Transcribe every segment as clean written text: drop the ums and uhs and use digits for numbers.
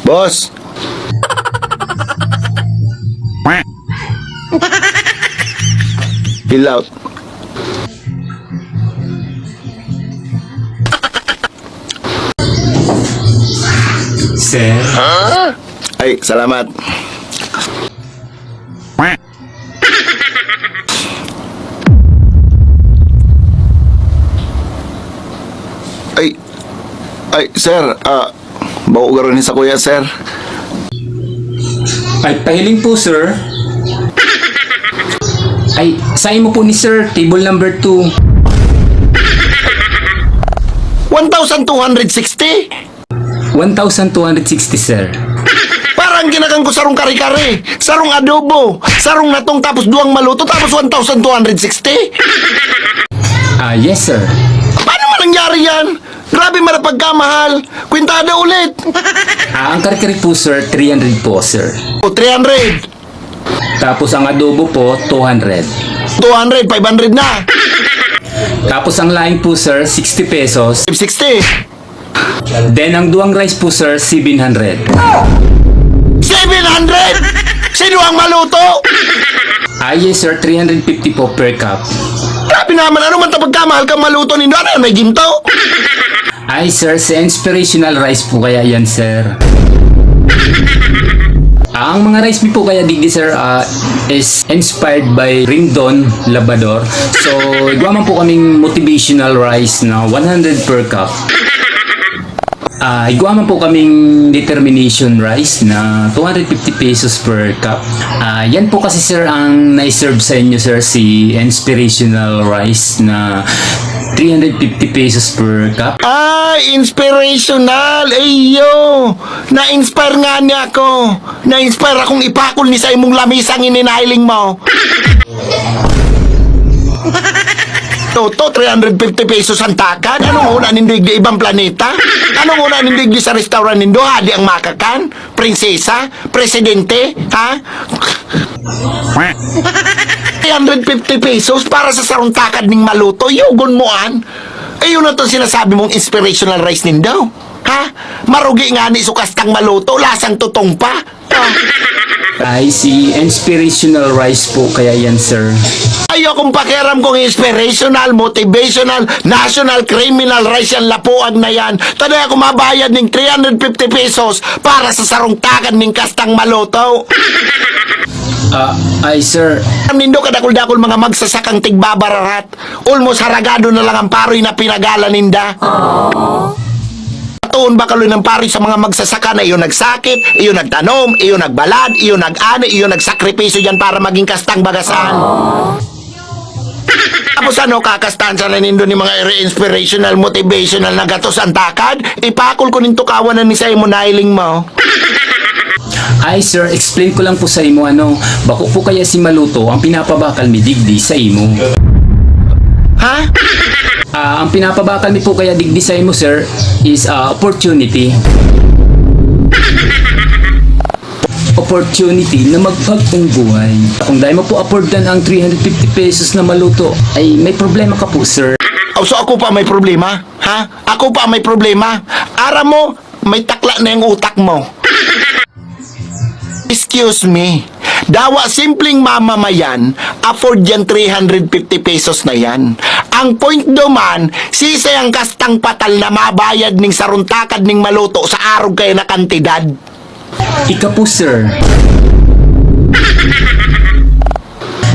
Boss. Fill out. Sir, Ay, salamat. Ay, sir, bako garonin sa kuya, sir. ay pahiling po sir. Ay, sign mo po ni sir, table number 2. 1,260? 1,260 sir. Parang ginakang ko sarong kare-kare, sarong adobo, sarong natong tapos duwang maluto tapos 1,260? Yes sir. Paano man nangyari yan? Grabe man ang pagkamahal. Kwintada ulit. Ang kare-kare po sir, 300 po sir. O 300. Tapos ang adobo po, 200. 200, 500 na. Tapos ang laing po sir, 60 pesos. 560. Then ang duwang rice po sir, 700. 700? Sino ang maluto? Yes sir, 350 po per cup. Grabe naman, ano man ito pagkamahal kang maluto nindo? Ano yan, may ginto? Ay sir, sa inspirational rice po kaya yan sir. Ang mga rice po kaya digdi sir is inspired by Rindon Labrador. So, igawa po kaming motivational rice na 100 per cup. Igawa po kaming determination rice na 250 pesos per cup. Yan po kasi sir ang na-serve sa inyo sir si inspirational rice na 350 pesos per cup. Inspirational. Ayo. Na-inspire nga niya ako. Na-inspire akong ipakol ni sa imong lamisang ininailing mo. Toto, 350 pesos ang takad. Anong una nindigdi ibang planeta? Anong una nindigdi sa restaurant nindo? Hadi ang makakan? Prinsesa? Presidente? Ha? 350 pesos para sa sarong takad ning maluto. Yugon mo an. Ayun na to sinasabi mong inspirational rice nindo. Ha? Marugi nga ni sukas kang maluto. Lasang tutong pa. Ay si inspirational rice po kaya yan sir. Ayokong pakiram kung inspirational, motivational, national, criminal rice yan lapuag na yan. Taday ako mabayad ng 350 pesos para sa sarong takad ning kastang maluto. Ay sir, Nindo kadakol-dakol mga magsasakang tigbabararat. Almost haragado na lang ang paroy na pinagala ninda. Tuon ba kaloy ng paroy sa mga magsasaka na iyon nagsakit, iyon nagtanom, iyon nagbalad, iyon nag-ani, iyon nagsakripisyo yan para maging kastang bagasan. Tapos ano kakastansa na nindo ni mga inspirational, motivational na gatos ang takad? Ipakol ko nin tukawan na ni sa imo nailing mo. ay sir, explain ko lang po sa imo ano, bako po kaya si Maluto ang pinapabakal mi digdi sa imo. Ha? Ang pinapabakal mi po kaya digdi sa imo sir is opportunity. Opportunity na magpagpong buhay. Kung dahil mo po affordan ang 350 pesos na maluto, ay may problema ka po sir. So ako pa may problema? Ha? Ako pa may problema? Ara mo, may takla na yung utak mo. Excuse me. Dawa simpleng mamamayan, afford yan 350 pesos na yan. Ang point doman, sisay ang kastang patal na mabayad ning saruntakad ning maluto sa araw kayo na kantidad. Ika po sir.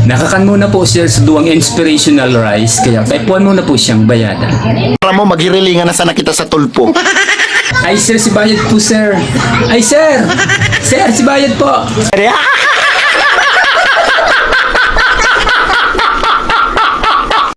Nakakan muna po sir sa duwang inspirational rice, kaya kaipuan muna po siyang bayadan. Para mo maghirilingan na sana kita sa tulpo. Ay sir, si bayad po sir. Ay sir! Sir, si bayad po. Kaya,